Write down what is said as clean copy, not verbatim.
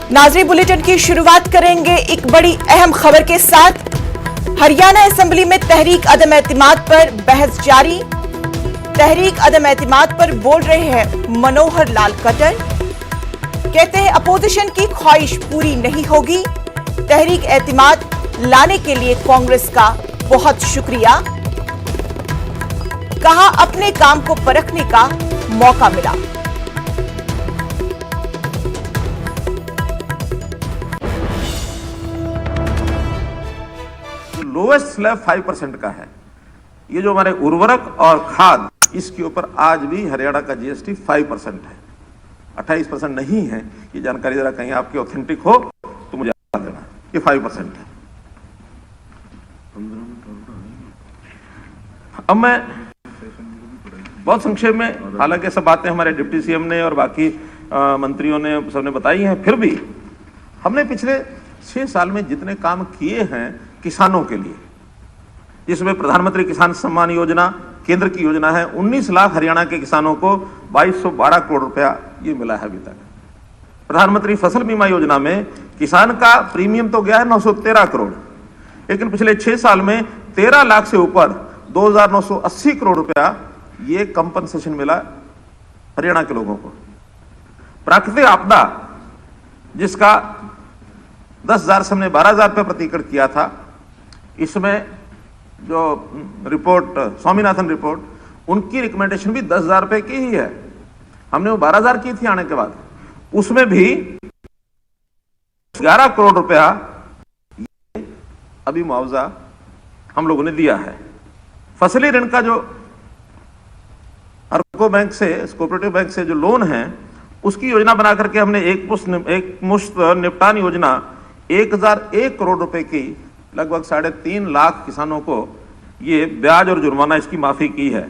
नाज़रीन, बुलेटिन की शुरुआत करेंगे एक बड़ी अहम खबर के साथ। हरियाणा असेंबली में तहरीक अदम एतमाद पर बहस जारी। तहरीक अदम एतमाद पर बोल रहे हैं मनोहर लाल खट्टर। कहते हैं अपोजिशन की ख्वाहिश पूरी नहीं होगी। तहरीक एतमाद लाने के लिए कांग्रेस का बहुत शुक्रिया। कहा अपने काम को परखने का मौका मिला। लोएस्ट स्लैब 5% का है। ये जो हमारे उर्वरक और खाद, इसके ऊपर आज भी हरियाणा का जीएसटी 5% है, 28% नहीं है। ये जानकारी जरा कहीं आपकी ऑथेंटिक हो तो मुझे बता देना। ये 5% है। अब मैं बहुत संक्षेप में, हालांकि सब बातें हमारे डिप्टी सीएम ने और बाकी मंत्रियों ने सबने बताई हैं, फिर भी हमने पिछले 6 साल में जितने काम किए हैं किसानों के लिए, जिसमें प्रधानमंत्री किसान सम्मान योजना केंद्र की योजना है, 19 लाख हरियाणा के किसानों को 2212 करोड़ रुपया ये मिला है अभी तक। प्रधानमंत्री फसल बीमा योजना में किसान का प्रीमियम तो गया है 913 करोड़, लेकिन पिछले 6 साल में 13 लाख से ऊपर 2980 करोड़ रुपया ये कंपनसेशन मिला हरियाणा के लोगों को। प्राकृतिक आपदा, जिसका 10,000 से हमने 12,000 रुपये प्रति एकड़ किया था, इसमें जो रिपोर्ट स्वामीनाथन रिपोर्ट, उनकी रिकमेंडेशन भी 10,000 रुपये की ही है। हमने वो 12,000 की थी आने के बाद, उसमें भी 11 करोड़ रुपया अभी मुआवजा हम लोगों ने दिया है। फसली ऋण का जो अर्को बैंक से, कोऑपरेटिव बैंक से जो लोन है, उसकी योजना बना करके हमने एक मुश्त निपटान योजना 1001 करोड़ रुपए की लगभग 3.5 लाख किसानों को ये ब्याज और जुर्माना इसकी माफी की है।